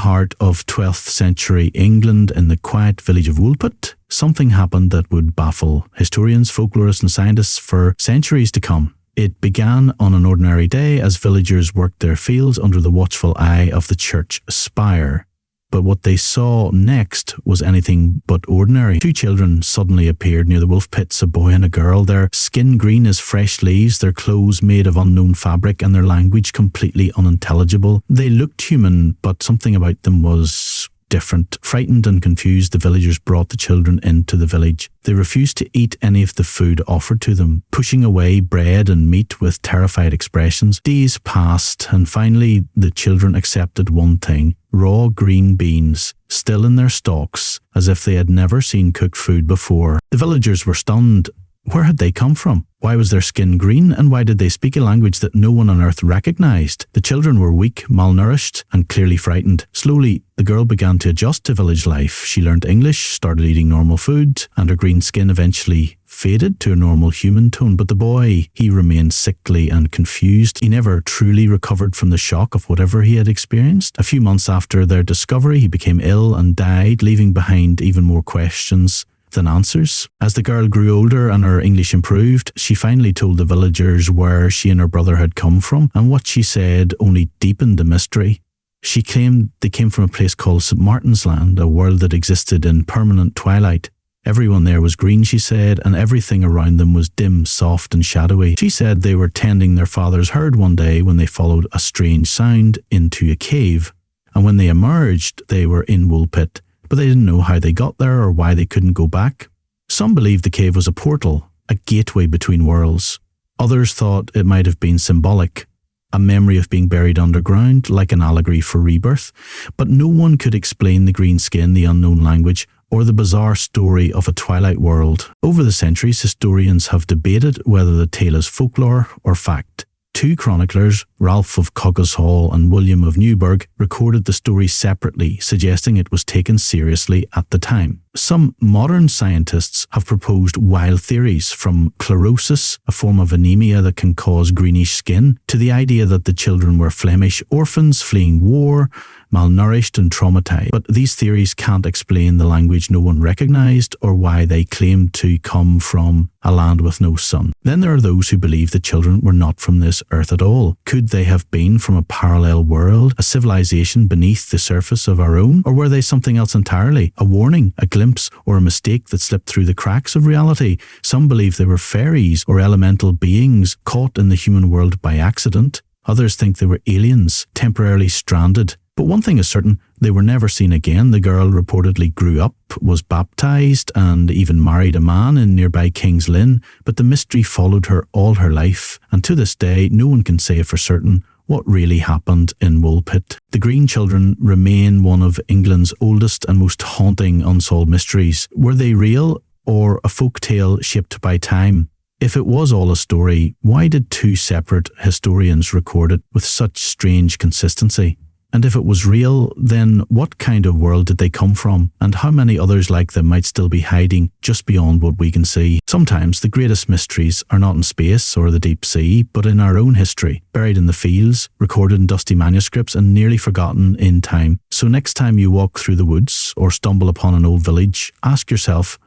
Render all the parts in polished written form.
heart of 12th century England, in the quiet village of Woolpit, something happened that would baffle historians, folklorists and scientists for centuries to come. It began on an ordinary day as villagers worked their fields under the watchful eye of the church spire. But what they saw next was anything but ordinary. Two children suddenly appeared near the wolf pits, a boy and a girl, their skin green as fresh leaves, their clothes made of unknown fabric, and their language completely unintelligible. They looked human, but something about them was different. Frightened and confused, the villagers brought the children into the village. They refused to eat any of the food offered to them, pushing away bread and meat with terrified expressions. Days passed, and finally the children accepted one thing: raw green beans, still in their stalks, as if they had never seen cooked food before. The villagers were stunned. Where had they come from? Why was their skin green, and why did they speak a language that no one on earth recognized? The children were weak, malnourished, and clearly frightened. Slowly, the girl began to adjust to village life. She learned English, started eating normal food, and her green skin eventually faded to a normal human tone. But the boy, he remained sickly and confused. He never truly recovered from the shock of whatever he had experienced. A few months after their discovery, he became ill and died, leaving behind even more questions than answers. As the girl grew older and her English improved, she finally told the villagers where she and her brother had come from, and what she said only deepened the mystery. She claimed they came from a place called St. Martin's Land, a world that existed in permanent twilight. Everyone there was green, she said, and everything around them was dim, soft and shadowy. She said they were tending their father's herd one day when they followed a strange sound into a cave, and when they emerged, they were in Woolpit, but they didn't know how they got there or why they couldn't go back. Some believed the cave was a portal, a gateway between worlds. Others thought it might have been symbolic, a memory of being buried underground, like an allegory for rebirth. But no one could explain the green skin, the unknown language, or the bizarre story of a twilight world. Over the centuries, historians have debated whether the tale is folklore or fact. Two chroniclers, Ralph of Coggeshall and William of Newburgh, recorded the story separately, suggesting it was taken seriously at the time. Some modern scientists have proposed wild theories, from chlorosis, a form of anemia that can cause greenish skin, to the idea that the children were Flemish orphans fleeing war, malnourished and traumatized. But these theories can't explain the language no one recognized or why they claimed to come from a land with no sun. Then there are those who believe the children were not from this earth at all. Could they have been from a parallel world, a civilization beneath the surface of our own? Or were they something else entirely? A warning, a glimpse, or a mistake that slipped through the cracks of reality? Some believe they were fairies or elemental beings caught in the human world by accident. Others think they were aliens, temporarily stranded. But one thing is certain, they were never seen again. The girl reportedly grew up, was baptized, and even married a man in nearby King's Lynn, but the mystery followed her all her life, and to this day no one can say for certain what really happened in Woolpit. The Green Children remain one of England's oldest and most haunting unsolved mysteries. Were they real, or a folk tale shaped by time? If it was all a story, why did two separate historians record it with such strange consistency? And if it was real, then what kind of world did they come from? And how many others like them might still be hiding just beyond what we can see? Sometimes the greatest mysteries are not in space or the deep sea, but in our own history, buried in the fields, recorded in dusty manuscripts, and nearly forgotten in time. So next time you walk through the woods or stumble upon an old village, ask yourself,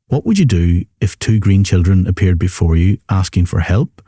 what would you do if two green children appeared before you asking for help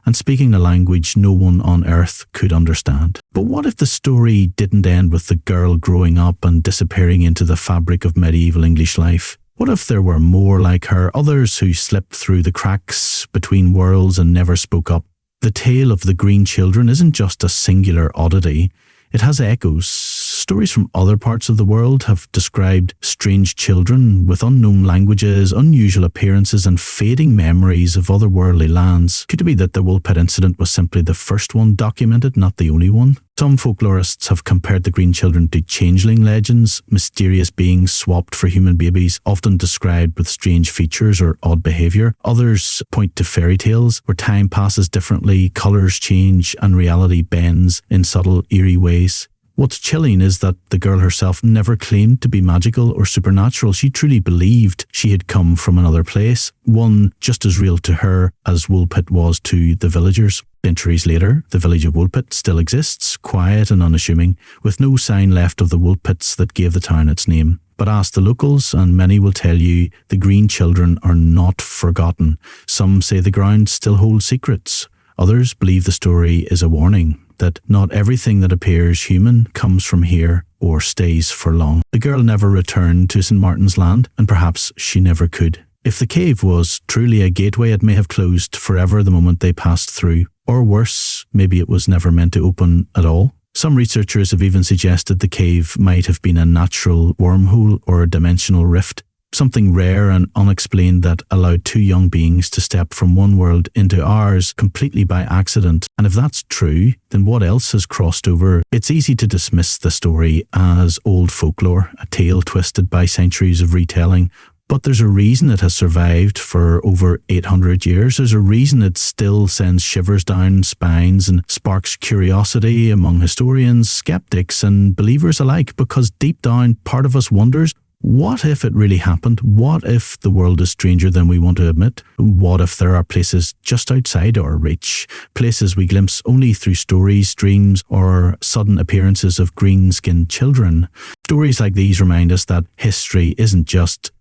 and speaking a language no one on earth could understand? But what if the story didn't end with the girl growing up and disappearing into the fabric of medieval English life? What if there were more like her, others who slipped through the cracks between worlds and never spoke up? The tale of the Green Children isn't just a singular oddity. It has echoes. Stories from other parts of the world have described strange children with unknown languages, unusual appearances, and fading memories of otherworldly lands. Could it be that the Woolpit incident was simply the first one documented, not the only one? Some folklorists have compared the Green Children to changeling legends, mysterious beings swapped for human babies, often described with strange features or odd behaviour. Others point to fairy tales, where time passes differently, colours change, and reality bends in subtle, eerie ways. What's chilling is that the girl herself never claimed to be magical or supernatural. She truly believed she had come from another place, one just as real to her as Woolpit was to the villagers. Centuries later, the village of Woolpit still exists, quiet and unassuming, with no sign left of the Woolpits that gave the town its name. But ask the locals, and many will tell you the green children are not forgotten. Some say the ground still holds secrets. Others believe the story is a warning that not everything that appears human comes from here or stays for long. The girl never returned to St. Martin's Land, and perhaps she never could. If the cave was truly a gateway, it may have closed forever the moment they passed through. Or worse, maybe it was never meant to open at all. Some researchers have even suggested the cave might have been a natural wormhole or a dimensional rift, something rare and unexplained that allowed two young beings to step from one world into ours completely by accident. And if that's true, then what else has crossed over? It's easy to dismiss the story as old folklore, a tale twisted by centuries of retelling. But there's a reason it has survived for over 800 years. There's a reason it still sends shivers down spines and sparks curiosity among historians, skeptics and believers alike, because deep down part of us wonders, what if it really happened? What if the world is stranger than we want to admit? What if there are places just outside our reach? Places we glimpse only through stories, dreams, or sudden appearances of green-skinned children. Stories like these remind us that history isn't just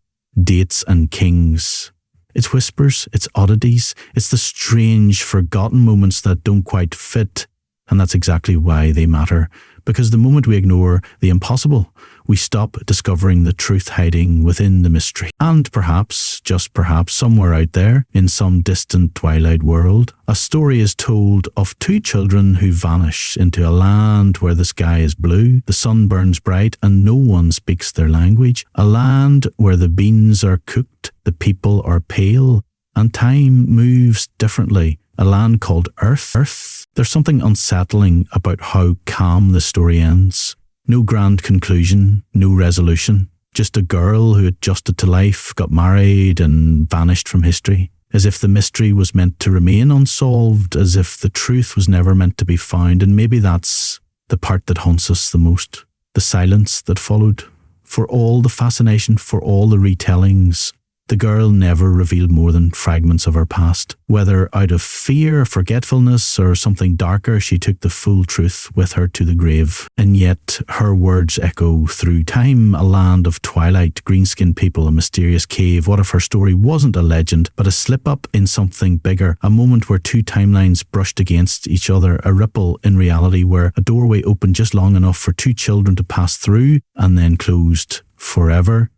dates and kings. It's whispers, it's oddities, it's the strange, forgotten moments that don't quite fit. And that's exactly why they matter. Because the moment we ignore the impossible, we stop discovering the truth hiding within the mystery. And perhaps, just perhaps, somewhere out there, in some distant twilight world, a story is told of two children who vanish into a land where the sky is blue, the sun burns bright, and no one speaks their language. A land where the beans are cooked, the people are pale, and time moves differently. A land called Earth. There's something unsettling about how calm the story ends. No grand conclusion, no resolution. Just a girl who adjusted to life, got married and vanished from history. As if the mystery was meant to remain unsolved, as if the truth was never meant to be found. And maybe that's the part that haunts us the most. The silence that followed. For all the fascination, for all the retellings, the girl never revealed more than fragments of her past. Whether out of fear, forgetfulness, or something darker, she took the full truth with her to the grave. And yet her words echo through time, a land of twilight, green-skinned people, a mysterious cave. What if her story wasn't a legend, but a slip-up in something bigger? A moment where two timelines brushed against each other, a ripple in reality where a doorway opened just long enough for two children to pass through and then closed forever.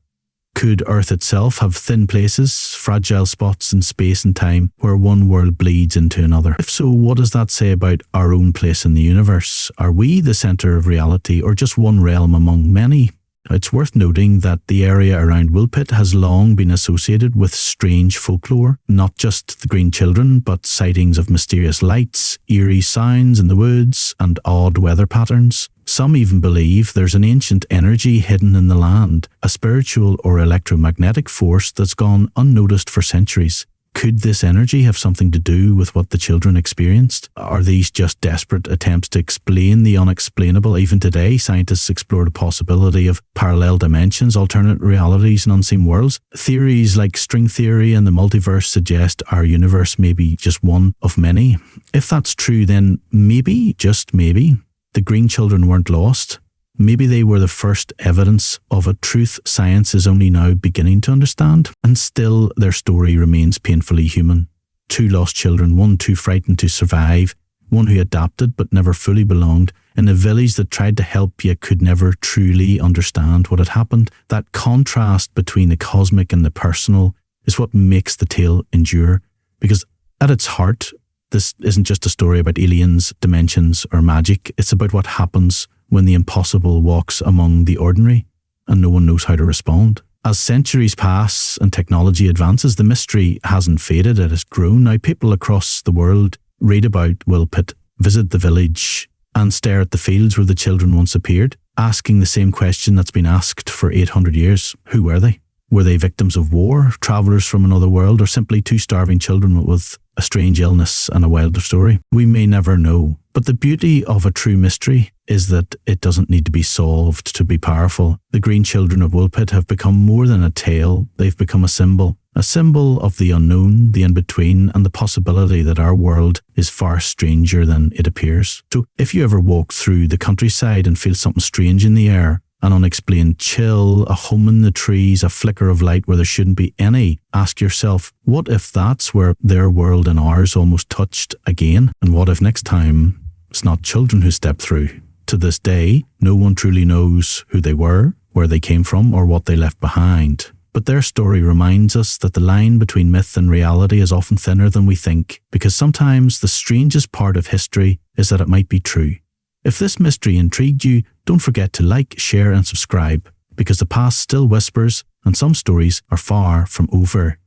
Could Earth itself have thin places, fragile spots in space and time where one world bleeds into another? If so, what does that say about our own place in the universe? Are we the centre of reality or just one realm among many? It's worth noting that the area around Woolpit has long been associated with strange folklore, not just the green children, but sightings of mysterious lights, eerie sounds in the woods, and odd weather patterns. Some even believe there's an ancient energy hidden in the land, a spiritual or electromagnetic force that's gone unnoticed for centuries. Could this energy have something to do with what the children experienced? Are these just desperate attempts to explain the unexplainable? Even today, scientists explore the possibility of parallel dimensions, alternate realities, and unseen worlds. Theories like string theory and the multiverse suggest our universe may be just one of many. If that's true, then maybe, just maybe, the green children weren't lost. Maybe they were the first evidence of a truth science is only now beginning to understand. And still, their story remains painfully human. Two lost children, one too frightened to survive, one who adapted but never fully belonged, in a village that tried to help yet could never truly understand what had happened. That contrast between the cosmic and the personal is what makes the tale endure. Because at its heart, this isn't just a story about aliens, dimensions, or magic. It's about what happens when the impossible walks among the ordinary and no one knows how to respond. As centuries pass and technology advances, the mystery hasn't faded, it has grown. Now people across the world read about Woolpit, visit the village and stare at the fields where the children once appeared, asking the same question that's been asked for 800 years. Who were they? Were they victims of war, travellers from another world, or simply two starving children with a strange illness and a wilder story? We may never know. But the beauty of a true mystery is that it doesn't need to be solved to be powerful. The green children of Woolpit have become more than a tale. They've become a symbol of the unknown, the in-between, and the possibility that our world is far stranger than it appears. So if you ever walk through the countryside and feel something strange in the air, an unexplained chill, a hum in the trees, a flicker of light where there shouldn't be any, ask yourself, what if that's where their world and ours almost touched again? And what if next time it's not children who step through? To this day, no one truly knows who they were, where they came from, or what they left behind. But their story reminds us that the line between myth and reality is often thinner than we think, because sometimes the strangest part of history is that it might be true. If this mystery intrigued you, don't forget to like, share and subscribe, because the past still whispers and some stories are far from over